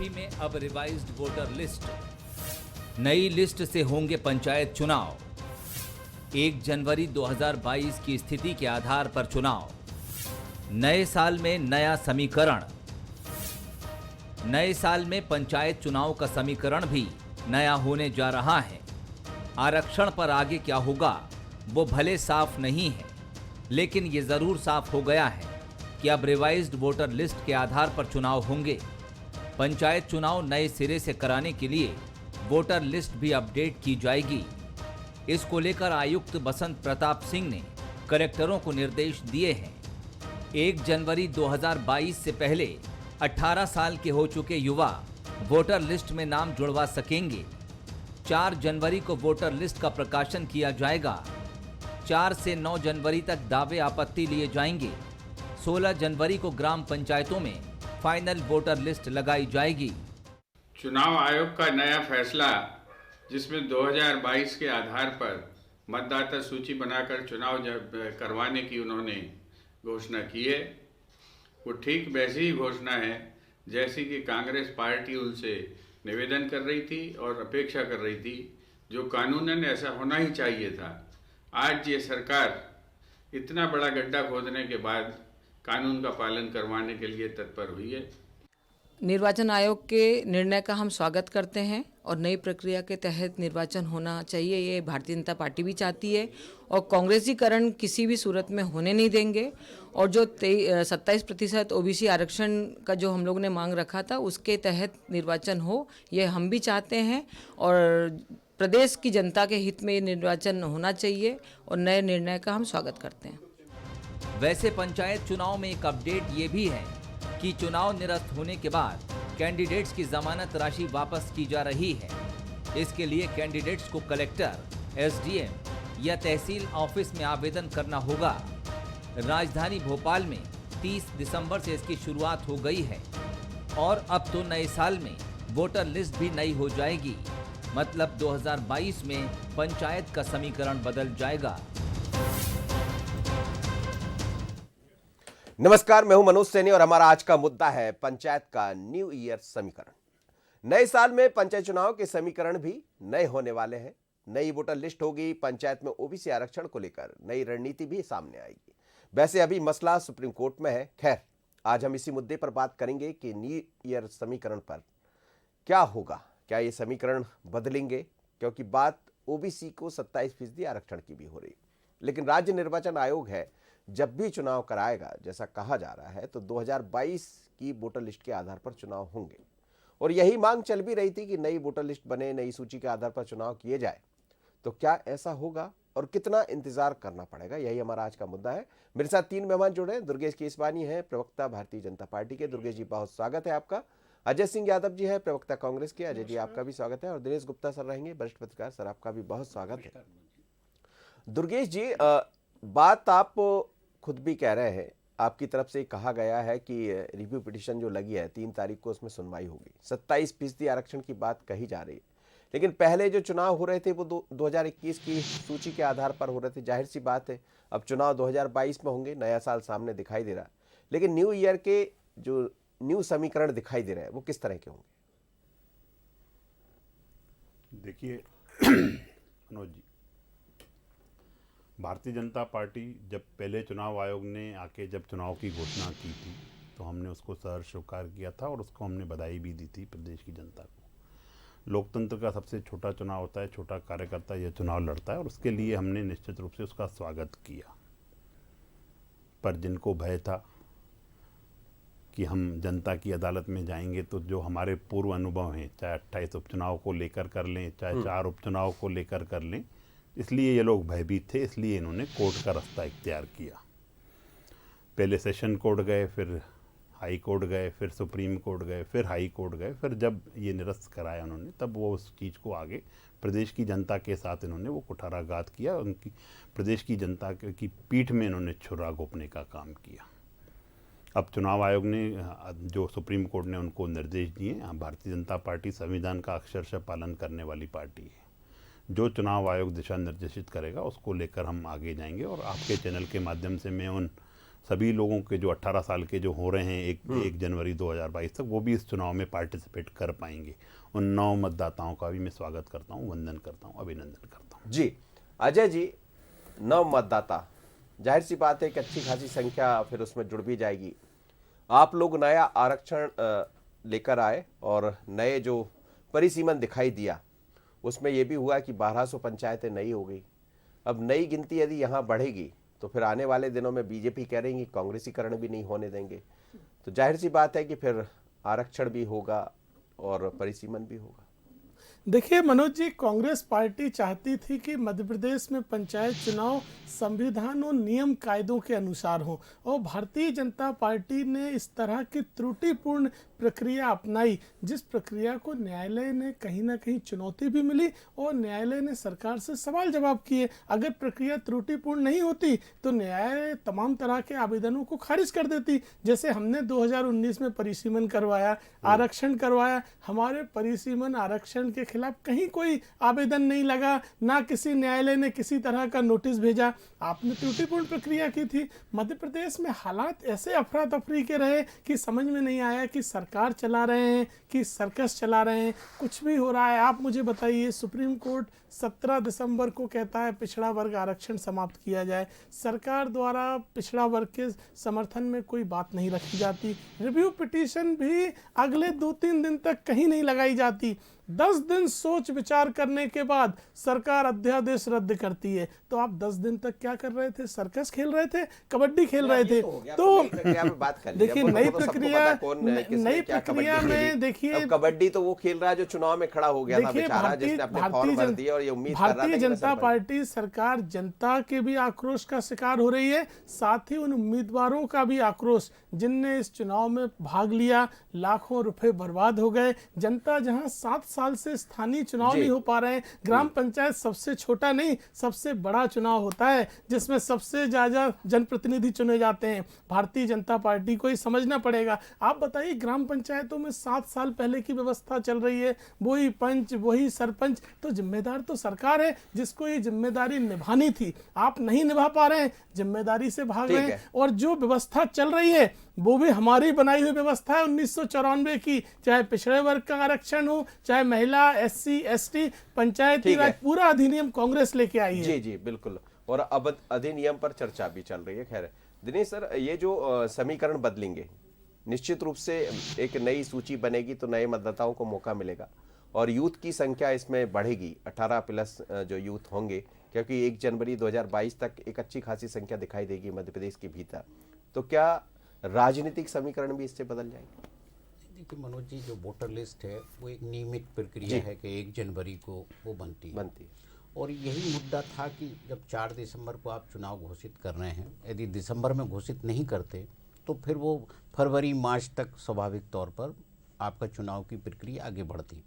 UP में अब revised voter list. नई लिस्ट से होंगे पंचायत चुनाव। 1 जनवरी 2022 की स्थिति के आधार पर चुनाव। नए साल में नया समीकरण। नए साल में पंचायत चुनाव का समीकरण भी नया होने जा रहा है। आरक्षण पर आगे क्या होगा वो भले साफ नहीं है, लेकिन ये जरूर साफ हो गया है कि अब रिवाइज्ड वोटर लिस्ट के आधार पर चुनाव होंगे। पंचायत चुनाव नए सिरे से कराने के लिए वोटर लिस्ट भी अपडेट की जाएगी। इसको लेकर आयुक्त बसंत प्रताप सिंह ने कलेक्टरों को निर्देश दिए हैं। 1 जनवरी 2022 से पहले 18 साल के हो चुके युवा वोटर लिस्ट में नाम जुड़वा सकेंगे। 4 जनवरी को वोटर लिस्ट का प्रकाशन किया जाएगा। 4 से 9 जनवरी तक दावे आपत्ति लिए जाएंगे। 16 जनवरी को ग्राम पंचायतों में फाइनल वोटर लिस्ट लगाई जाएगी। चुनाव आयोग का नया फैसला, जिसमें 2022 के आधार पर मतदाता सूची बनाकर चुनाव करवाने की उन्होंने घोषणा की है, वो ठीक वैसी ही घोषणा है जैसी कि कांग्रेस पार्टी उनसे निवेदन कर रही थी और अपेक्षा कर रही थी, जो कानूनन ऐसा होना ही चाहिए था। आज ये सरकार इतना बड़ा गड्ढा खोदने के बाद कानून का पालन करवाने के लिए तत्पर हुई है। निर्वाचन आयोग के निर्णय का हम स्वागत करते हैं और नई प्रक्रिया के तहत निर्वाचन होना चाहिए, ये भारतीय जनता पार्टी भी चाहती है और कांग्रेसीकरण किसी भी सूरत में होने नहीं देंगे। और जो 27% ओबीसी आरक्षण का जो हम लोगों ने मांग रखा था, उसके तहत निर्वाचन हो, ये हम भी चाहते हैं और प्रदेश की जनता के हित में ये निर्वाचन होना चाहिए और नए निर्णय का हम स्वागत करते हैं। वैसे पंचायत चुनाव में एक अपडेट ये भी है कि चुनाव निरस्त होने के बाद कैंडिडेट्स की जमानत राशि वापस की जा रही है। इसके लिए कैंडिडेट्स को कलेक्टर, एसडीएम या तहसील ऑफिस में आवेदन करना होगा। राजधानी भोपाल में 30 दिसंबर से इसकी शुरुआत हो गई है और अब तो नए साल में वोटर लिस्ट भी नई हो जाएगी। मतलब 2022 में पंचायत का समीकरण बदल जाएगा। नमस्कार, मैं हूं मनोज सैनी और हमारा आज का मुद्दा है पंचायत का न्यू ईयर समीकरण। नए साल में पंचायत चुनाव के समीकरण भी नए होने वाले हैं। नई वोटर लिस्ट होगी। पंचायत में ओबीसी आरक्षण को लेकर नई रणनीति भी सामने आएगी। वैसे अभी मसला सुप्रीम कोर्ट में है। खैर, आज हम इसी मुद्दे पर बात करेंगे कि न्यू ईयर समीकरण पर क्या होगा। क्या ये समीकरण बदलेंगे? क्योंकि बात ओबीसी को 27% आरक्षण की भी हो रही। लेकिन राज्य निर्वाचन आयोग है, जब भी चुनाव कराएगा, जैसा कहा जा रहा है, तो 2022 की वोटर लिस्ट के आधार पर चुनाव होंगे। और यही मांग चल भी रही थी कि नई वोटर लिस्ट बने, नई सूची के आधार पर चुनाव किए जाए। तो क्या ऐसा होगा और कितना इंतजार करना पड़ेगा, यही हमारा आज का मुद्दा है। मेरे साथ 3 मेहमान जुड़े हैं। दुर्गेश केसवानी है, प्रवक्ता भारतीय जनता पार्टी के। दुर्गेश जी, बहुत स्वागत है आपका। अजय सिंह यादव जी है, प्रवक्ता कांग्रेस के। अजय जी, आपका भी स्वागत है। और दिनेश गुप्ता सर रहेंगे, वरिष्ठ पत्रकार। सर, आपका भी बहुत स्वागत है। दुर्गेश जी, बात आप खुद भी कह रहे हैं, आपकी तरफ से कहा गया है कि रिव्यू पिटीशन जो लगी है 3 तारीख को, उसमें सुनवाई होगी। 27% आरक्षण की बात कही जा रही है, लेकिन पहले जो चुनाव हो रहे थे वो 2021 की सूची के आधार पर हो रहे थे। जाहिर सी बात है अब चुनाव 2022 में होंगे। नया साल सामने दिखाई दे रहा है, लेकिन न्यू ईयर के जो न्यू समीकरण दिखाई दे रहे हैं वो किस तरह के होंगे? देखिए मनोज जी, भारतीय जनता पार्टी जब पहले चुनाव आयोग ने आके जब चुनाव की घोषणा की थी, तो हमने उसको सहर्ष स्वीकार किया था और उसको हमने बधाई भी दी थी प्रदेश की जनता को। लोकतंत्र का सबसे छोटा चुनाव होता है, छोटा कार्यकर्ता यह चुनाव लड़ता है और उसके लिए हमने निश्चित रूप से उसका स्वागत किया। पर जिनको भय था कि हम जनता की अदालत में जाएंगे तो जो हमारे पूर्व अनुभव हैं, चाहे 28 उपचुनाव को लेकर कर लें, चाहे 4 उपचुनाव को लेकर कर लें, इसलिए ये लोग भयभीत थे। इसलिए इन्होंने कोर्ट का रास्ता इख्तियार किया। पहले सेशन कोर्ट गए, फिर हाई कोर्ट गए, फिर सुप्रीम कोर्ट गए, फिर हाई कोर्ट गए। फिर जब ये निरस्त कराया उन्होंने, तब वो उस चीज़ को आगे प्रदेश की जनता के साथ इन्होंने वो कुठाराघात किया। उनकी प्रदेश की जनता की पीठ में इन्होंने छुरा घोंपने का काम किया। अब चुनाव आयोग ने, जो सुप्रीम कोर्ट ने उनको निर्देश दिए, भारतीय जनता पार्टी संविधान का अक्षरशः पालन करने वाली पार्टी है। जो चुनाव आयोग दिशा निर्देशित करेगा उसको लेकर हम आगे जाएंगे। और आपके चैनल के माध्यम से मैं उन सभी लोगों के जो 18 साल के जो हो रहे हैं 1 जनवरी 2022 तक, वो भी इस चुनाव में पार्टिसिपेट कर पाएंगे। उन 9 मतदाताओं का भी मैं स्वागत करता हूँ, वंदन करता हूँ, अभिनंदन करता हूँ। जी अजय जी, 9 मतदाता, जाहिर सी बात है कि अच्छी खासी संख्या फिर उसमें जुड़ भी जाएगी। आप लोग नया आरक्षण लेकर आए और नए जो परिसीमन दिखाई दिया, उसमें यह भी हुआ कि 1200 पंचायतें नई हो गई। अब नई गिनती यदि यहाँ बढ़ेगी तो फिर आने वाले दिनों में बीजेपी कह रही है कि कांग्रेसीकरण भी नहीं होने देंगे, तो जाहिर सी बात है कि फिर आरक्षण भी होगा और परिसीमन भी होगा। देखिए मनोज जी, कांग्रेस पार्टी चाहती थी कि मध्य प्रदेश में पंचायत चुनाव संविधान और नियम कायदों के अनुसार हो, और भारतीय जनता पार्टी ने इस तरह की त्रुटिपूर्ण प्रक्रिया अपनाई, जिस प्रक्रिया को न्यायालय ने कहीं ना कहीं चुनौती भी मिली और न्यायालय ने सरकार से सवाल जवाब किए। अगर प्रक्रिया त्रुटिपूर्ण नहीं होती तो न्यायालय तमाम तरह के आवेदनों को खारिज कर देती। जैसे हमने 2019 में परिसीमन करवाया, आरक्षण करवाया, हमारे परिसीमन आरक्षण के खिलाफ कहीं कोई आवेदन नहीं लगा, ना किसी न्यायालय ने किसी तरह का नोटिस भेजा। आपने त्रुटिपूर्ण प्रक्रिया की थी। मध्य प्रदेश में हालात ऐसे अफरा तफरी के रहे कि समझ में नहीं आया कि सरकार चला रहे हैं कि सर्कस चला रहे हैं, कुछ भी हो रहा है। आप मुझे बताइए, सुप्रीम कोर्ट 17 दिसंबर को कहता है पिछड़ा वर्ग आरक्षण समाप्त किया जाए, सरकार द्वारा पिछड़ा वर्ग के समर्थन में कोई बात नहीं रखी जाती, रिव्यू पिटीशन भी अगले 2-3 दिन तक कहीं नहीं लगाई जाती, 10 दिन सोच विचार करने के बाद सरकार अध्यादेश रद्द करती है। तो आप 10 दिन तक क्या कर रहे थे? सर्कस खेल रहे थे, कबड्डी खेल रहे थे। तो देखिए नई प्रक्रिया में देखिए कबड्डी तो वो खेल रहा है जो चुनाव में खड़ा हो गया था बेचारा, जिसने अपने फॉर्म भर दिए और ये उम्मीद कर रहा था। भारतीय जनता पार्टी सरकार जनता के भी आक्रोश का शिकार हो रही है, साथ ही उन उम्मीदवारों का भी आक्रोश जिनने इस चुनाव में भाग लिया, लाखों रुपए बर्बाद हो गए। जनता जहां 7 साल से स्थानीय चुनाव नहीं हो पा रहे हैं, ग्राम पंचायत सबसे छोटा नहीं सबसे बड़ा चुनाव होता है जिसमें सबसे ज्यादा जनप्रतिनिधि चुने जाते हैं। भारतीय जनता पार्टी को ये समझना पड़ेगा। आप बताइए, ग्राम पंचायतों में 7 साल पहले की व्यवस्था चल रही है, वही पंच वही सरपंच, तो जिम्मेदार तो सरकार है जिसको ये जिम्मेदारी निभानी थी। आप नहीं निभा पा रहे हैं, जिम्मेदारी से भाग रहे हैं। और जो व्यवस्था चल रही है वो भी हमारी बनाई हुई व्यवस्था है 1994 की, चाहे पिछड़े वर्ग का आरक्षण हो, चाहे महिला, SC ST, पंचायती राज, पूरा अधिनियम कांग्रेस लेके आई है। जी जी बिल्कुल। और अब अधिनियम पर चर्चा भी चल रही है। खैर दिनेश सर, ये जो समीकरण बदलेंगे, निश्चित रूप से एक नई सूची बनेगी तो नए मतदाताओं को मौका मिलेगा और यूथ की संख्या इसमें बढ़ेगी, 18+ जो यूथ होंगे, क्योंकि 1 जनवरी 2022 तक एक अच्छी खासी संख्या दिखाई देगी मध्य प्रदेश के भीतर। तो क्या राजनीतिक समीकरण भी इससे बदल जाएंगे? देखिए मनोज जी, जो वोटर लिस्ट है वो एक नियमित प्रक्रिया है कि 1 जनवरी को वो बनती है। और यही मुद्दा था कि जब 4 दिसंबर को आप चुनाव घोषित कर रहे हैं, यदि दिसंबर में घोषित नहीं करते तो फिर वो फरवरी मार्च तक स्वाभाविक तौर पर आपका चुनाव की प्रक्रिया आगे बढ़ती,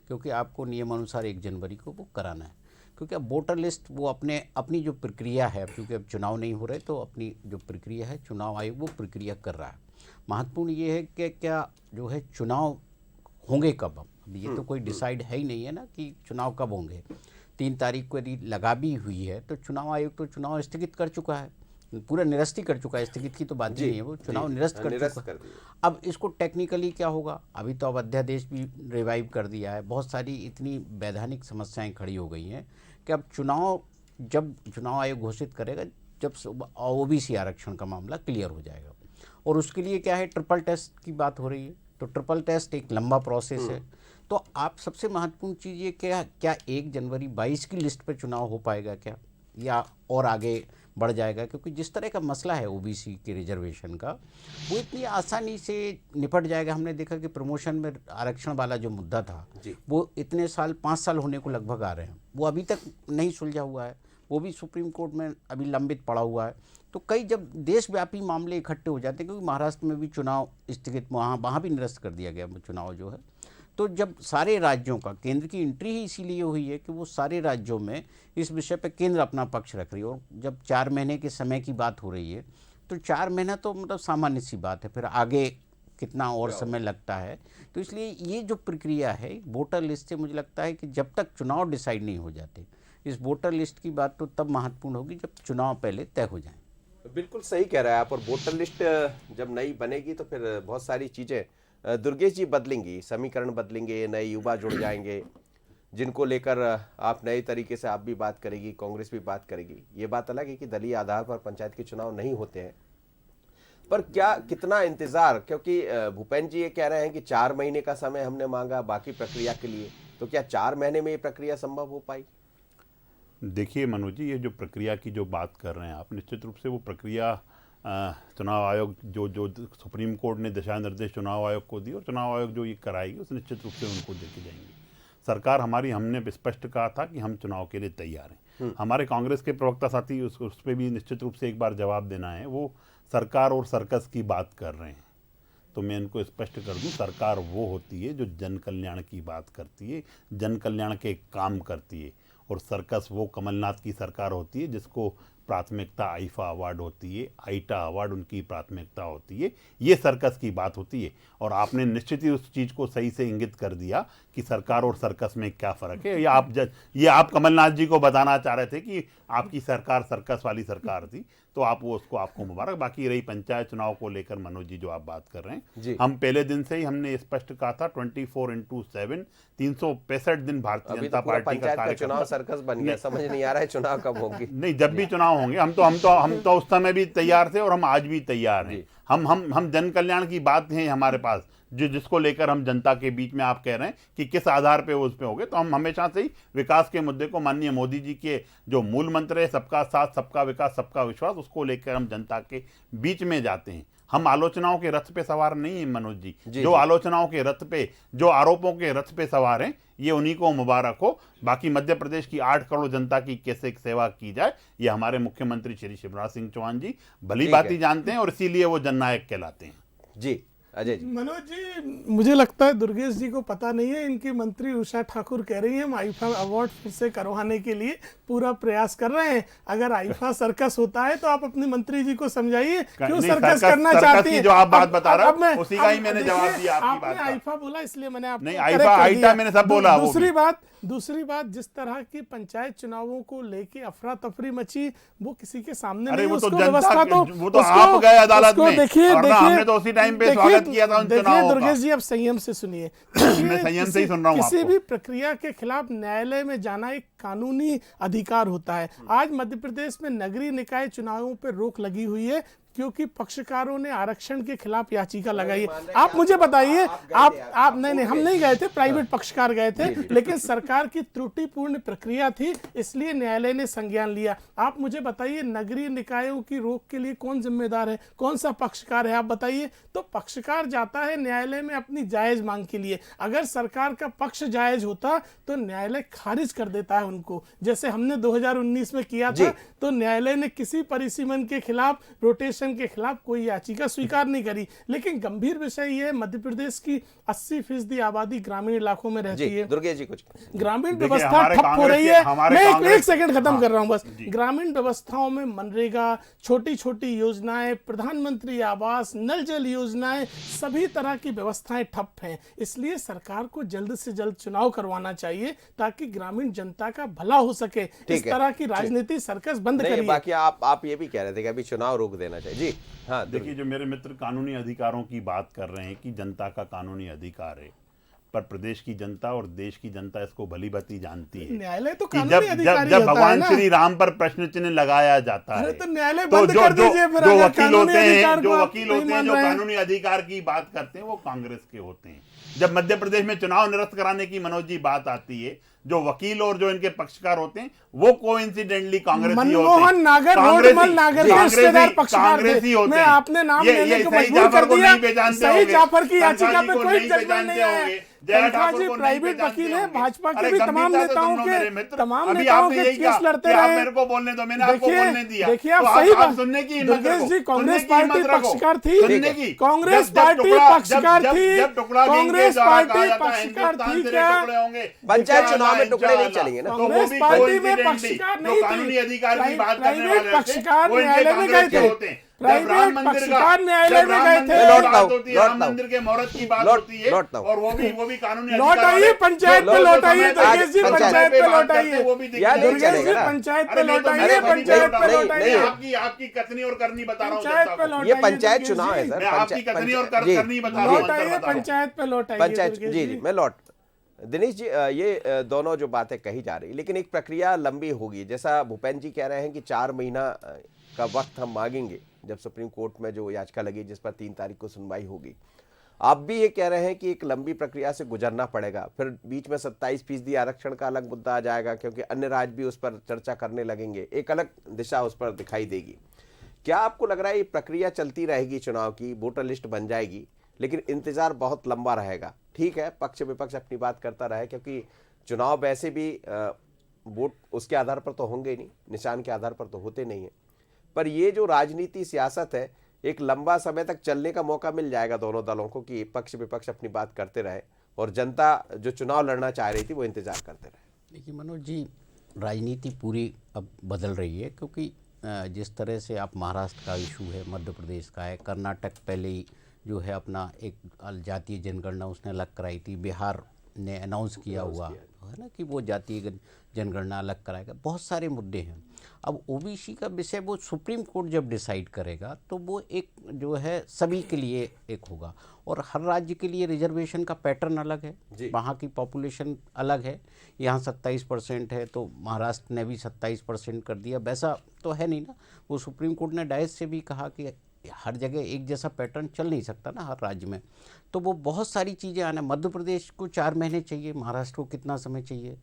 क्योंकि आपको नियमानुसार 1 जनवरी को वो कराना है। क्योंकि अब वोटर लिस्ट वो अपनी जो प्रक्रिया है, क्योंकि अब चुनाव नहीं हो रहे तो अपनी जो प्रक्रिया है चुनाव आयोग वो प्रक्रिया कर रहा है। महत्वपूर्ण ये है कि क्या जो है चुनाव होंगे कब। अब ये तो कोई डिसाइड है ही नहीं है ना कि चुनाव कब होंगे। 3 तारीख को यदि लगा भी हुई है तो चुनाव आयोग तो चुनाव स्थगित कर चुका है, पूरा निरस्त ही कर चुका है, स्थगित की तो बात ही नहीं है, वो चुनाव निरस्त कर चुका है। अब इसको टेक्निकली क्या होगा, अभी तो अब अध्यादेश भी रिवाइव कर दिया है, बहुत सारी इतनी वैधानिक समस्याएं खड़ी हो गई हैं कि अब जब चुनाव आयोग घोषित करेगा, जब OBC आरक्षण का मामला क्लियर हो जाएगा, और उसके लिए क्या है, ट्रिपल टेस्ट की बात हो रही है। तो ट्रिपल टेस्ट एक लंबा प्रोसेस है। तो आप सबसे महत्वपूर्ण चीज़ ये क्या 1 जनवरी 22 की लिस्ट पर चुनाव हो पाएगा क्या, या और आगे बढ़ जाएगा? क्योंकि जिस तरह का मसला है OBC के रिजर्वेशन का, वो इतनी आसानी से निपट जाएगा। हमने देखा कि प्रमोशन में आरक्षण वाला जो मुद्दा था वो इतने साल 5 साल होने को लगभग आ रहे हैं, वो अभी तक नहीं सुलझा हुआ है, वो भी सुप्रीम कोर्ट में अभी लंबित पड़ा हुआ है। तो कई जब देशव्यापी मामले इकट्ठे हो जाते हैं, क्योंकि महाराष्ट्र में भी चुनाव स्थगित, वहाँ भी निरस्त कर दिया गया चुनाव जो है। तो जब सारे राज्यों का, केंद्र की एंट्री ही इसीलिए हुई है कि वो सारे राज्यों में इस विषय पर केंद्र अपना पक्ष रख रही है। और जब 4 महीने के समय की बात हो रही है तो 4 महीना तो मतलब सामान्य सी बात है, फिर आगे कितना और समय लगता है। तो इसलिए ये जो प्रक्रिया है वोटर लिस्ट से, मुझे लगता है कि जब तक चुनाव डिसाइड नहीं हो जाते, इस वोटर लिस्ट की बात तो तब महत्वपूर्ण होगी जब चुनाव पहले तय हो जाए। बिल्कुल सही कह रहे हैं आप। और वोटर लिस्ट जब नई बनेगी तो फिर बहुत सारी चीजें दुर्गेश जी बदलेंगी, समीकरण बदलेंगे, नए युवा जुड़ जाएंगे, जिनको लेकर आप नए तरीके से आप भी बात करेगी, कांग्रेस भी बात करेगी। ये बात अलग है कि दलीय आधार पर पंचायत के चुनाव नहीं होते हैं, पर क्या कितना इंतजार, क्योंकि भूपेंद्र जी ये कह रहे हैं कि 4 महीने का समय हमने मांगा बाकी प्रक्रिया के लिए, तो क्या 4 महीने में ये प्रक्रिया संभव हो पाई? देखिए मनोज जी, ये जो प्रक्रिया की जो बात कर रहे हैं आप, निश्चित रूप से वो प्रक्रिया चुनाव आयोग जो जो सुप्रीम कोर्ट ने दिशा निर्देश चुनाव आयोग को दी और चुनाव आयोग जो ये कराएगी उस निश्चित रूप से उनको देके जाएंगे। सरकार हमारी, हमने स्पष्ट कहा था कि हम चुनाव के लिए तैयार हैं। हमारे कांग्रेस के प्रवक्ता साथी उस पर भी निश्चित रूप से एक बार जवाब देना है। वो सरकार और सर्कस की बात कर रहे हैं, तो मैं इनको स्पष्ट कर दूं, सरकार वो होती है जो जन कल्याण की बात करती है, जन कल्याण के काम करती है, और सर्कस वो कमलनाथ की सरकार होती है जिसको प्राथमिकता आईफा अवार्ड होती है, आईटा अवार्ड उनकी प्राथमिकता होती है। ये सर्कस की बात होती है। और आपने निश्चित ही उस चीज़ को सही से इंगित कर दिया कि सरकार और सर्कस में क्या फ़र्क है। ये आप कमलनाथ जी को बताना चाह रहे थे कि आपकी सरकार सर्कस वाली सरकार थी, तो आप वो उसको आपको मुबारक। बाकी रही पंचायत चुनाव को लेकर मनोज जी जो आप बात कर रहे हैं, हम पहले दिन से ही हमने स्पष्ट कहा था 24/7 365 दिन भारतीय जनता पार्टी का कार्यक्रम। चुनाव सर्कस बन गया, समझ नहीं आ रहा है चुनाव कब होंगे। नहीं, जब भी चुनाव होंगे हम तो उस समय भी तैयार थे और हम आज भी तैयार हैं। हम जन कल्याण की बात है हमारे पास, जिसको लेकर हम जनता के बीच में आप कह रहे हैं कि किस आधार पे वो उस पे हो गए, तो हम हमेशा से ही विकास के मुद्दे को, माननीय मोदी जी के जो मूल मंत्र है सबका साथ सबका विकास सबका विश्वास, उसको लेकर हम जनता के बीच में जाते हैं। हम आलोचनाओं के रथ पे सवार नहीं है मनोज जी, जो आलोचनाओं के रथ पे, जो आरोपों के रथ पे सवार हैं, ये उन्हीं को मुबारक हो। बाकी मध्य प्रदेश की 8 करोड़ जनता की कैसे सेवा की जाए, ये हमारे मुख्यमंत्री श्री शिवराज सिंह चौहान जी भली भांति जानते हैं और इसीलिए वो जननायक कहलाते हैं। जी अजय जी। मनोज जी, मुझे लगता है दुर्गेश जी को पता नहीं है, इनकी मंत्री उषा ठाकुर कह रही है हम आईफा अवार्ड फिर से करवाने के लिए पूरा प्रयास कर रहे हैं। अगर आईफा सर्कस होता है तो आप अपने मंत्री जी को समझाइए क्यों सर्कस करना चाहती हैं। जो आप बात बता रहे हो उसी का ही मैंने जवाब दिया। आपने आईफा बोला इसलिए मैंने आपको नहीं, आईफा आईटा मैंने सब बोला। दूसरी बात, जिस तरह की पंचायत चुनावों को लेके अफरा तफरी मची, वो किसी के सामने नहीं। वो तो व्यवस्था वो तो आप गए अदालत में, देखिए हमने तो उसी टाइम पे स्वागत किया था उन चुनावों का। दुर्गेश जी, अब संयम से सुनिए। मैं संयम से ही सुन रहा हूं। किसी भी प्रक्रिया के खिलाफ न्यायालय में जाना एक कानूनी अधिकार होता है। आज मध्य प्रदेश में नगरीय निकाय चुनावों पर रोक लगी हुई है क्योंकि पक्षकारों ने आरक्षण के खिलाफ याचिका लगाई है। आप मुझे बताइए, आप नहीं, हम नहीं गए थे, प्राइवेट पक्षकार गए थे, लेकिन सरकार की त्रुटिपूर्ण प्रक्रिया थी, इसलिए न्यायालय ने संज्ञान लिया। आप मुझे बताइए, नगरीय निकायों की रोक के लिए कौन जिम्मेदार है, कौन सा पक्षकार है, आप बताइए। तो पक्षकार जाता है न्यायालय में अपनी जायज मांग के लिए। अगर सरकार का पक्ष जायज होता तो न्यायालय खारिज कर देता है उनको, जैसे हमने 2019 में किया था। तो न्यायालय ने किसी परिसीमन के खिलाफ, रोटेशन के खिलाफ कोई याचिका स्वीकार नहीं करी। लेकिन गंभीर विषय यह है, मध्य प्रदेश की 80% आबादी ग्रामीण इलाकों में रहती है। दुर्गेश जी, कुछ ग्रामीण व्यवस्था ठप हो रही है। मैं एक सेकंड खत्म कर रहा हूं बस। ग्रामीण व्यवस्थाओं में मनरेगा, छोटी छोटी योजनाएं, प्रधानमंत्री आवास, नल जल योजनाएं, सभी तरह की व्यवस्थाएं ठप हैं। इसलिए सरकार को जल्द से जल्द चुनाव करवाना चाहिए ताकि ग्रामीण जनता का भला हो सके। इस तरह की राजनीति सर्कस बंद करिए। बाकी आप ये भी कह रहे थे कि अभी चुनाव रोक देना चाहिए। जी हाँ, देखिए, जो मेरे मित्र कानूनी अधिकारों की बात कर रहे हैं कि जनता का कानूनी अधिकार है, पर प्रदेश की जनता और देश की जनता इसको भली भांति जानती है। न्यायालय तो कि जब भगवान श्री राम पर प्रश्न चिन्ह लगाया जाता है, तो न्यायालय बंद कर दीजिए। फिर जो वकील होते हैं, जो कानूनी अधिकार की बात करते हैं, वो कांग्रेस के होते हैं। जब मध्य प्रदेश में चुनाव निरस्त कराने की मनोज जी बात आती है, जो वकील और जो इनके पक्षकार होते हैं वो कोइंसिडेंटली कांग्रेसी होते हैं। मनमोहन नागर, रोडमल नागर के रिश्तेदार पक्षकार थे। मैं आपने नाम लेने को मजबूर कर दिया। सही जाफर की याचिका पे कोई जजमेंट नहीं आया। तनखा जी प्राइवेट वकील है, भाजपा के भी तमाम नेताओं के केस लड़ते रहे। मेरे को बोलने दो, मैंने आपको बोलने दिया। देखिए, आप सही बात सुनने की दुर्गेश जी, कांग्रेस पार्टी पक्षकार थी, कांग्रेस पार्टी पक्षकार थी, कांग्रेस पार्टी पक्षकार थी क्या? पंचायत चुनाव में टुकड़े नहीं चलेंगे ना। कांग्रेस पार्टी में पक्षकार नहीं थी, प्राइवेट पक्षकार न्यायालय में गए थे। प्राइवेट राम मंदिर का पक्षकार न्यायालय जब में राम गए मंदिर थे। की लौटता बात हूं, होती है, राम लौटता हूं। मंदिर के मुहूर्त की बात लौट- होती है, लौटता हूं। और वो भी कानूनी लौट अधिकार आइए वाले पंचायत पे, लोग लौट जो आइए समय दुर्गेश जी, समय पंचायत पे पे बात लौट करते आइए। वो भी दिख यार, रहे हैं। नहीं चलेगा ना। पंचायत पे अरे नहीं लौट तो आइए, मैं कभी पंचायत पे नहीं- लौट नहीं, आइए, आपकी कथनी और करनी बता रहा हूँ पंचायत जनता पे को। लौट ये आइए पंचायत दुर्गेश चुनाव है जी। सर। मैं आपकी कथनी और जी, करनी बता रहा हूँ, लौट अंतर आइए बता रहा हूँ। पंचायत पे लौट आइए पंचायत दुर्गेश जी जी। जी मैं लौट दिनेश जी, ये दोनों जो बातें कही जा रही, लेकिन एक प्रक्रिया लंबी होगी। जैसा भूपेंद्र जी कह रहे हैं कि 4 महीना का वक्त हम मांगेंगे जब सुप्रीम कोर्ट में जो याचिका लगी जिस पर 3 तारीख को सुनवाई होगी। आप भी ये कह रहे हैं कि एक लंबी प्रक्रिया से गुजरना पड़ेगा, फिर बीच में 27% आरक्षण का अलग मुद्दा आ जाएगा क्योंकि अन्य राज्य भी उस पर चर्चा करने लगेंगे, एक अलग दिशा उस पर दिखाई देगी। क्या आपको लग रहा है ये प्रक्रिया चलती रहेगी, चुनाव की वोटर लिस्ट बन जाएगी, लेकिन इंतजार बहुत लंबा रहेगा? ठीक है, पक्ष विपक्ष अपनी बात करता रहे, क्योंकि चुनाव वैसे भी वोट उसके आधार पर तो होंगे ही नहीं, निशान के आधार पर तो होते नहीं है, पर ये जो राजनीति सियासत है एक लंबा समय तक चलने का मौका मिल जाएगा दोनों दलों को कि पक्ष विपक्ष अपनी बात करते रहे और जनता जो चुनाव लड़ना चाह रही थी वो इंतजार करते रहे। देखिए मनोज जी, राजनीति पूरी अब बदल रही है, क्योंकि जिस तरह से आप महाराष्ट्र का इशू है, मध्य प्रदेश का है, कर्नाटक पहले ही जो है अपना एक जातीय जनगणना उसने अलग कराई थी, बिहार ने अनाउंस किया हुआ है ना कि वो जातीय जनगणना अलग कराएगा, बहुत सारे मुद्दे हैं। अब ओबीसी का विषय वो सुप्रीम कोर्ट जब डिसाइड करेगा तो वो एक जो है सभी के लिए एक होगा, और हर राज्य के लिए रिजर्वेशन का पैटर्न अलग है, वहाँ की पॉपुलेशन अलग है। यहाँ 27% है तो महाराष्ट्र ने भी 27% कर दिया, वैसा तो है नहीं ना। वो सुप्रीम कोर्ट ने डायस से भी कहा कि हर जगह एक जैसा पैटर्न चल नहीं सकता ना हर राज्य में, तो वो बहुत सारी चीज़ें आना। मध्य प्रदेश को 4 महीने चाहिए, महाराष्ट्र को कितना समय चाहिए,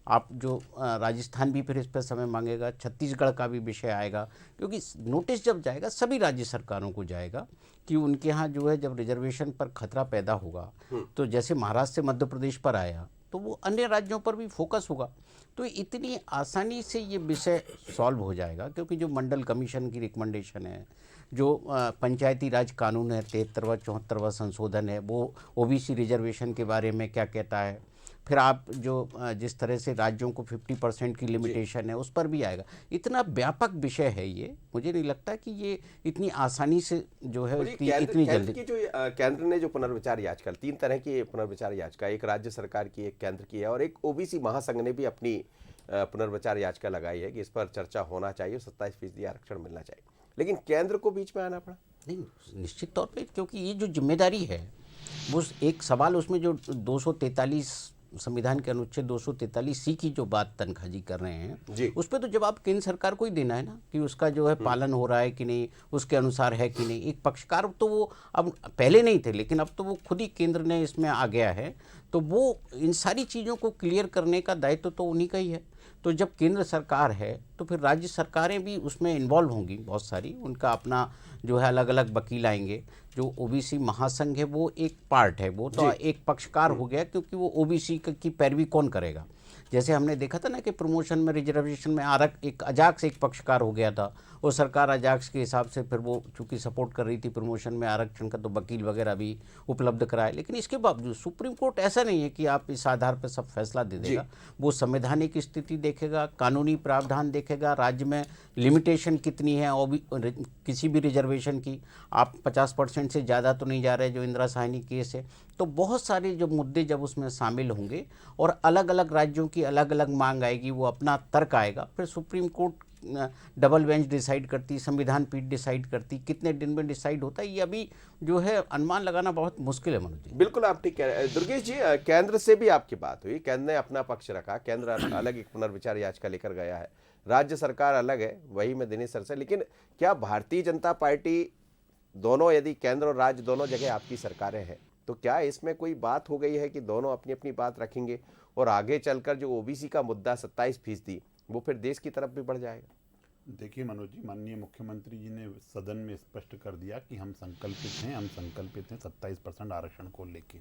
आप जो राजस्थान भी फिर इस पर समय मांगेगा, छत्तीसगढ़ का भी विषय आएगा, क्योंकि नोटिस जब जाएगा सभी राज्य सरकारों को जाएगा कि उनके यहाँ जो है जब रिजर्वेशन पर खतरा पैदा होगा तो जैसे महाराष्ट्र से मध्य प्रदेश पर आया तो वो अन्य राज्यों पर भी फोकस होगा। तो इतनी आसानी से ये विषय सॉल्व हो जाएगा, क्योंकि जो मंडल कमीशन की रिकमेंडेशन है, जो पंचायती राज कानून है 73वां 74वां संशोधन है, वो ओबीसी रिजर्वेशन के बारे में क्या कहता है, फिर आप जो जिस तरह से राज्यों को 50% की लिमिटेशन है उस पर भी आएगा। इतना व्यापक विषय है ये, मुझे नहीं लगता कि ये इतनी आसानी से जो है इतनी जल्दी। की जो केंद्र ने जो पुनर्विचार याचिका, 3 तरह की पुनर्विचार याचिका, एक राज्य सरकार की, एक केंद्र की है, और एक ओबीसी महासंघ ने भी अपनी पुनर्विचार याचिका लगाई है कि इस पर चर्चा होना चाहिए, 27% आरक्षण मिलना चाहिए, लेकिन केंद्र को बीच में आना पड़ा। नहीं, निश्चित तौर पे, क्योंकि ये जो जिम्मेदारी है वो एक सवाल उसमें जो 243 संविधान के अनुच्छेद 243C की जो बात तनखा जी कर रहे हैं उस पर तो जवाब केंद्र सरकार को ही देना है ना कि उसका जो है पालन हो रहा है कि नहीं, उसके अनुसार है कि नहीं। एक पक्षकार तो वो अब पहले नहीं थे, लेकिन अब तो वो खुद ही केंद्र ने इसमें आ गया है, तो वो इन सारी चीज़ों को क्लियर करने का दायित्व तो उन्हीं का ही है। तो जब केंद्र सरकार है तो फिर राज्य सरकारें भी उसमें इन्वॉल्व होंगी, बहुत सारी, उनका अपना जो है अलग अलग वकील आएंगे। जो ओबीसी महासंघ है वो एक पार्ट है, वो तो एक पक्षकार हो गया, क्योंकि वो ओबीसी की पैरवी कौन करेगा। जैसे हमने देखा था ना कि प्रमोशन में, रिजर्वेशन में एक अजाक्स एक पक्षकार हो गया था, वो सरकार अजाक्स के हिसाब से फिर वो चूँकि सपोर्ट कर रही थी प्रमोशन में आरक्षण का, तो वकील वगैरह भी उपलब्ध कराए। लेकिन इसके बावजूद सुप्रीम कोर्ट ऐसा नहीं है कि आप इस आधार पर सब फैसला दे देगा, वो संवैधानिक स्थिति देखेगा, कानूनी प्रावधान देखेगा, राज्य में लिमिटेशन कितनी है किसी भी रिजर्वेशन की, आप 50% से ज़्यादा तो नहीं जा रहे, जो इंदिरा साहनी केस है। तो बहुत सारे जो मुद्दे जब उसमें शामिल होंगे और अलग अलग राज्यों की अलग अलग मांग आएगी, वो अपना तर्क आएगा, फिर supreme court double bench decide करती, संविधान पीठ डिसाइड करती, कितने दिन में डिसाइड होता है ये अभी जो है अनुमान लगाना बहुत मुश्किल है मनोज जी। बिल्कुल आप ठीक कह रहे हैं। दुर्गेश जी, केंद्र से भी आपकी बात हुई, केंद्र ने अपना पक्ष रखा, केंद्र अलग एक पुनर्विचार याचिका लेकर गया है, राज्य सरकार अलग है, वही मैं दिनेश सर से, लेकिन क्या भारतीय जनता पार्टी दोनों, यदि केंद्र और राज्य दोनों जगह आपकी सरकारें हैं, तो क्या इसमें कोई बात हो गई है कि दोनों अपनी अपनी बात रखेंगे और आगे चलकर जो ओबीसी का मुद्दा 27% वो फिर देश की तरफ भी बढ़ जाएगा? देखिए मनोज जी, माननीय मुख्यमंत्री जी ने सदन में स्पष्ट कर दिया कि हम संकल्पित हैं 27% आरक्षण को लेके।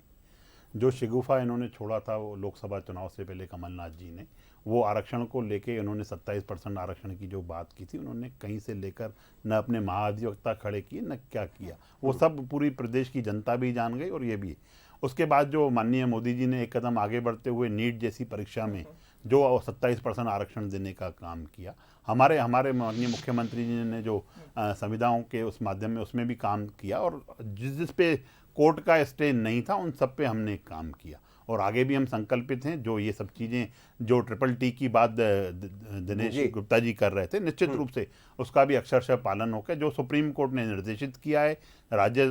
जो शिगुफा इन्होंने छोड़ा था वो लोकसभा चुनाव से पहले कमलनाथ जी ने, वो आरक्षण को लेके इन्होंने 27% आरक्षण की जो बात की थी, उन्होंने कहीं से लेकर न अपने महाधिवक्ता खड़े किए न क्या किया, वो सब पूरी प्रदेश की जनता भी जान गई और ये भी। उसके बाद जो माननीय मोदी जी ने एक कदम आगे बढ़ते हुए नीट जैसी परीक्षा में जो 27% आरक्षण देने का काम किया। हमारे माननीय मुख्यमंत्री जी ने जो संविधाओं के उस माध्यम में उसमें भी काम किया, और जिस पे कोर्ट का स्टे नहीं था उन सब पे हमने काम किया, और आगे भी हम संकल्पित हैं। जो ये सब चीज़ें जो TTT की बात दिनेश गुप्ता जी कर रहे थे, निश्चित रूप से उसका भी अक्षरशः पालन होकर जो सुप्रीम कोर्ट ने निर्देशित किया है राज्य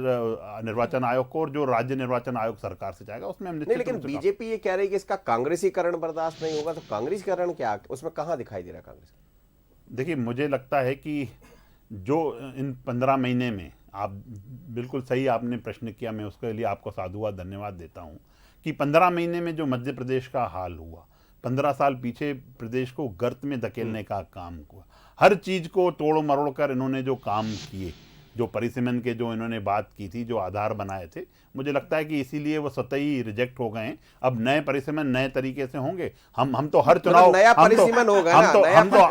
निर्वाचन आयोग को, और जो राज्य निर्वाचन आयोग सरकार से चाहेगा उसमें हम नहीं। लेकिन बीजेपी ये कह रही है कि इसका कांग्रेसीकरण बर्दाश्त नहीं होगा, तो कांग्रेसीकरण क्या, उसमें कहाँ दिखाई दे रहा है कांग्रेस? देखिए, मुझे लगता है कि जो इन 15 महीने में, आप बिल्कुल सही आपने प्रश्न किया, मैं उसके लिए आपको साधुवाद धन्यवाद देता हूँ कि 15 महीने में जो मध्य प्रदेश का हाल हुआ, 15 साल पीछे प्रदेश को गर्त में धकेलने का काम हुआ। हर चीज़ को तोड़ मरोड़ कर इन्होंने जो काम किए, जो परिसीमन के जो इन्होंने बात की थी, जो आधार बनाए थे, मुझे लगता है कि इसीलिए वो स्वतः ही रिजेक्ट हो गए हैं। अब नए परिसीमन नए तरीके से होंगे। हम तो हर चुनाव नया परिसीमन होगा ना,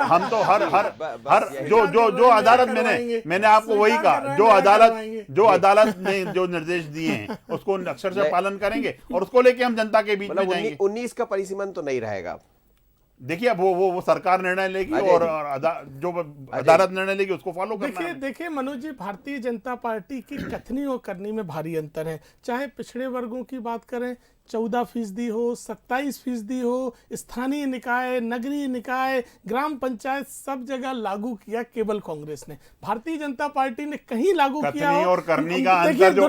हम तो हर जो अदालत मैंने आपको वही कहा, जो अदालत ने जो निर्देश दिए हैं उसको अक्षरशः पालन करेंगे, और उसको लेके हम जनता के बीच में जाएंगे। 19 का परिसीमन तो नहीं रहेगा। देखिए, अब वो सरकार निर्णय लेगी, और जो अदालत निर्णय लेगी उसको फॉलो करना है। देखिए मनोज जी, भारतीय जनता पार्टी की कथनी और करनी में भारी अंतर है। चाहे पिछड़े वर्गों की बात करें, 14% हो, 27% हो, स्थानीय निकाय, नगरीय निकाय, ग्राम पंचायत, सब जगह लागू किया केवल कांग्रेस ने। भारतीय जनता पार्टी ने कहीं लागू किया हो? और करनी का अंतर जो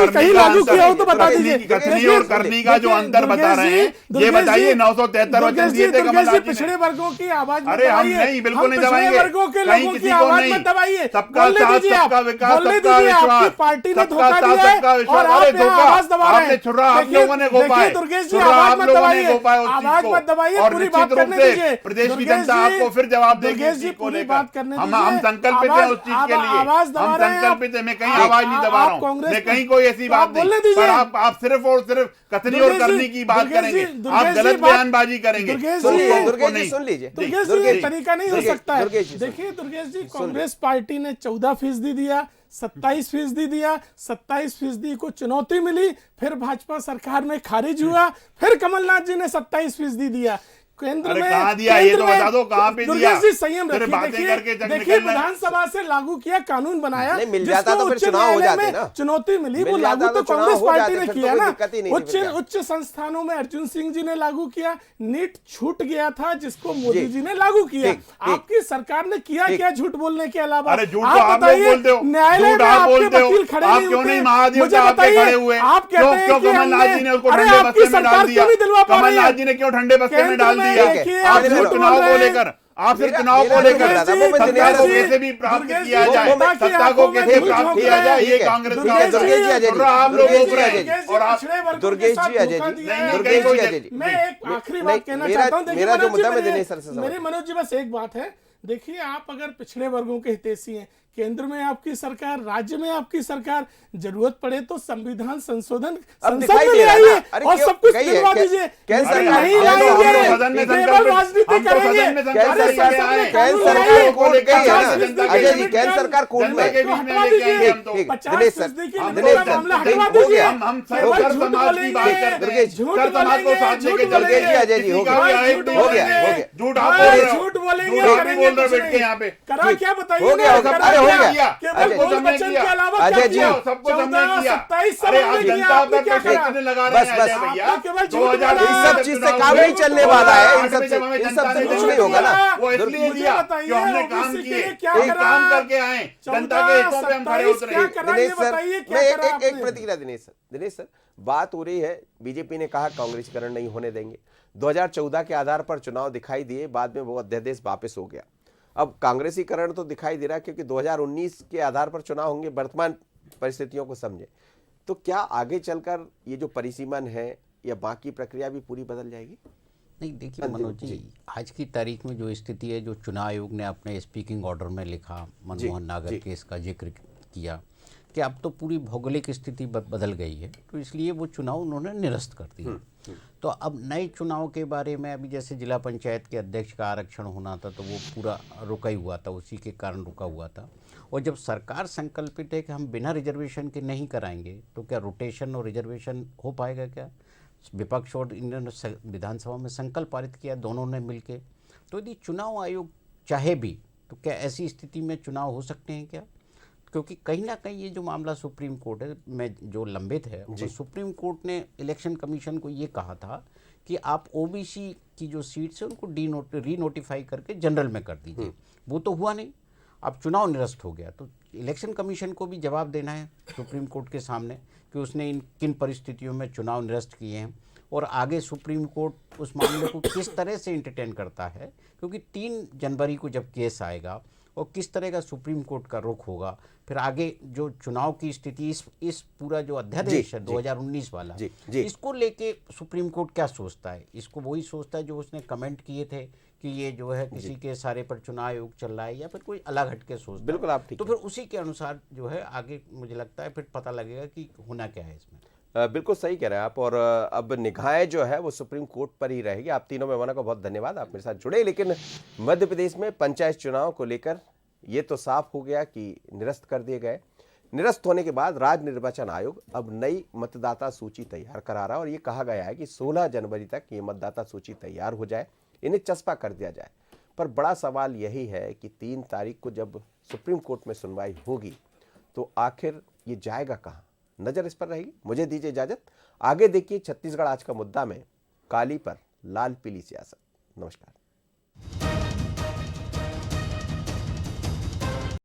कहीं लागू किया हो तो बता दीजिए। कथनी और करनी का जो अंतर बता रहे हैं, ये बताइए। 973 वचन दिए थे कमलनाथ जी ने। पिछड़े वर्गों की आवाज, अरे हम नहीं, बिल्कुल नहीं दबाएंगे, वर्गों के लोगों की आवाज मत दबाइए। सबका साथ, सबका विकास, सबका विश्वास, पार्टी ने सबका धोखा साथ, दिया है, सबका विश्वास। और अरे आप यहाँ आवाज दबा रहे हैं। छुरा आप लोगों ने गोपाए, दुर्गेश जी, छुरा आवाज आप मत लोगों ने दबाइए, गोपाए उस चीज आवाज को। मत दबाइए, और पूरी निश्चित बात रूप करने से दीजिए। प्रदेश की जनता आपको फिर जवाब देगी दुर्गेश इस जी, चीज को पूरी लेकर। बात करने हम दीजिए। संकल्पित हैं उस चीज के लिए, आवाज दबा हम रहे हैं संकल्पित हैं। मैं कहीं आप आवाज नहीं दबा रहा हूँ, मैं कहीं कोई ऐसी बात नहीं, पर आप सिर्फ और सिर्फ कथनी और करनी की बात करेंगे, आप गलत बयानबाजी करेंगे। दुर्गेश जी सुन लीजिए, दुर्गेश जी, ये तरीका नहीं हो सकता है। देखिए दुर्गेश जी, कांग्रेस पार्टी ने 14% दिया, 27% दिया, 27% को चुनौती मिली, फिर भाजपा सरकार में खारिज हुआ, फिर कमलनाथ जी ने 27% दिया। केंद्र में कहां दिया, ये तो बता दो कहां पे दिया। जी संयम रखिए। देखिए विधानसभा से लागू किया, कानून बनाया, मिल जाता तो फिर चुनाव हो जाते ना। चुनौती मिली, वो लागू तो कांग्रेस पार्टी ने किया ना। उच्च संस्थानों में अर्जुन सिंह जी ने लागू किया, नीट छूट गया था जिसको मोदी जी ने लागू किया। आपकी सरकार ने किया क्या झूठ बोलने के अलावा? अरे झूठ तो आप लोग बोलते हो, न्यायालय में आपके वकील खड़े नहीं होते। मुझे बताइए, आप कहते हैं कि कमलनाथ जी ने उसको ठंडे बस्ते में डाल दिया। कमलनाथ जी ने क्यों ठंडे बस्ते में डाल दिया? आप सिर्फ चुनाव को लेकर, आप सिर्फ चुनाव को लेकर सत्ता को कैसे भी प्राप्त किया जाए, सत्ता को कैसे प्राप्त किया जाए, ये कांग्रेस का आप लोग रोक रहे हैं। और आप दुर्गेश जी, अजय जी, मैं एक आखिरी बात कहना चाहता हूँ। मेरा जो मुद्दा मैं दिनेश सर से मेरे मनोज जी, बस एक बात है। देखिए, आप अगर पिछड़े वर्गों के हितैषी हैं, केंद्र में आपकी सरकार, राज्य में आपकी सरकार, जरूरत पड़े तो संविधान संशोधन संसद में ले आइए और सब कुछ दिलवा दीजिए। नहीं लाएंगे, केवल राजनीति करेंगे। अजय जी, केंद्र सरकार कोर्ट में, झूठ बोलेंगे, यहाँ पे करा क्या बताइए? हो गया, अरे हो गया। केवल बोल बच्चन के अलावा अजय जी, सबको समझ किया। 27 अरे आप जनता पर प्रश्न लगा रहे हैं अजय भैया। इन सब चीज से काम नहीं चलने वाला है, इन सब से कुछ नहीं होगा ना। वो इसलिए दिया कि हमने काम किए, काम करके आए, जनता के हितों पे हम खड़े उतरे। दिनेश सर, मैं एक प्रतिक्रिया, दिनेश सर, बात हो रही है, बीजेपी ने कहा कांग्रेसीकरण नहीं होने देंगे। 2014 के आधार पर चुनाव दिखाई दिए, बाद में वो अध्यादेश वापस हो गया। अब कांग्रेसीकरण तो दिखाई दे रहा है क्योंकि 2019 के आधार पर चुनाव होंगे, वर्तमान परिस्थितियों को समझे तो क्या आगे चलकर ये जो परिसीमन है या बाकी प्रक्रिया भी पूरी बदल जाएगी? नहीं, देखिए मनोज जी, आज की तारीख में जो स्थिति है, जो चुनाव आयोग ने अपने स्पीकिंग ऑर्डर में लिखा, मनमोहन नागर केस का जिक्र किया कि अब तो पूरी भौगोलिक स्थिति बदल गई है, तो इसलिए वो चुनाव उन्होंने निरस्त कर दिया। तो अब नए चुनाव के बारे में, अभी जैसे जिला पंचायत के अध्यक्ष का आरक्षण होना था तो वो पूरा रुका ही हुआ था, उसी के कारण रुका हुआ था। और जब सरकार संकल्पित है कि हम बिना रिजर्वेशन के नहीं कराएंगे, तो क्या रोटेशन और रिजर्वेशन हो पाएगा? क्या विपक्ष और इन्होंने विधानसभा में संकल्प पारित किया दोनों ने मिलके। तो यदि चुनाव आयोग चाहे भी तो क्या ऐसी स्थिति में चुनाव हो सकते हैं क्या? क्योंकि कहीं ना कहीं ये जो मामला सुप्रीम कोर्ट है में जो लंबित है, तो सुप्रीम कोर्ट ने इलेक्शन कमीशन को ये कहा था कि आप ओबीसी की जो सीट्स है उनको रीनोटिफाई करके जनरल में कर दीजिए। वो तो हुआ नहीं, अब चुनाव निरस्त हो गया। तो इलेक्शन कमीशन को भी जवाब देना है सुप्रीम कोर्ट के सामने कि उसने इन किन परिस्थितियों में चुनाव निरस्त किए हैं और आगे सुप्रीम कोर्ट उस मामले को किस तरह से इंटरटेन करता है, क्योंकि 3 जनवरी को जब केस आएगा और किस तरह का सुप्रीम कोर्ट का रुख होगा, फिर आगे जो चुनाव की स्थिति इस पूरा जो अध्यादेश है 2019 वाला, इसको लेके सुप्रीम कोर्ट क्या सोचता है? इसको वही सोचता है जो उसने कमेंट किए थे कि ये जो है किसी के सारे पर चुनाव आयोग चल रहा है, या फिर कोई अलग हटके सोचता है? बिल्कुल आप ठीक तो फिर उसी के अनुसार जो है आगे मुझे लगता है फिर पता लगेगा कि होना क्या है इसमें। बिल्कुल सही कह रहे हैं आप। और अब निगाहें जो है वो सुप्रीम कोर्ट पर ही रहेगी। आप तीनों मेहमानों को बहुत धन्यवाद, आप मेरे साथ जुड़े। लेकिन मध्य प्रदेश में पंचायत चुनाव को लेकर ये तो साफ हो गया कि निरस्त कर दिए गए। निरस्त होने के बाद राज्य निर्वाचन आयोग अब नई मतदाता सूची तैयार करा रहा है और ये कहा गया है कि 16 जनवरी तक ये मतदाता सूची तैयार हो जाए, इन्हें चस्पा कर दिया जाए। पर बड़ा सवाल यही है कि 3 तारीख को जब सुप्रीम कोर्ट में सुनवाई होगी तो आखिर ये जाएगा कहाँ? नजर इस पर रहेगी। मुझे दीजिए इजाजत। आगे देखिए छत्तीसगढ़ आज का मुद्दा में काली पर लाल पीली सियासत। नमस्कार।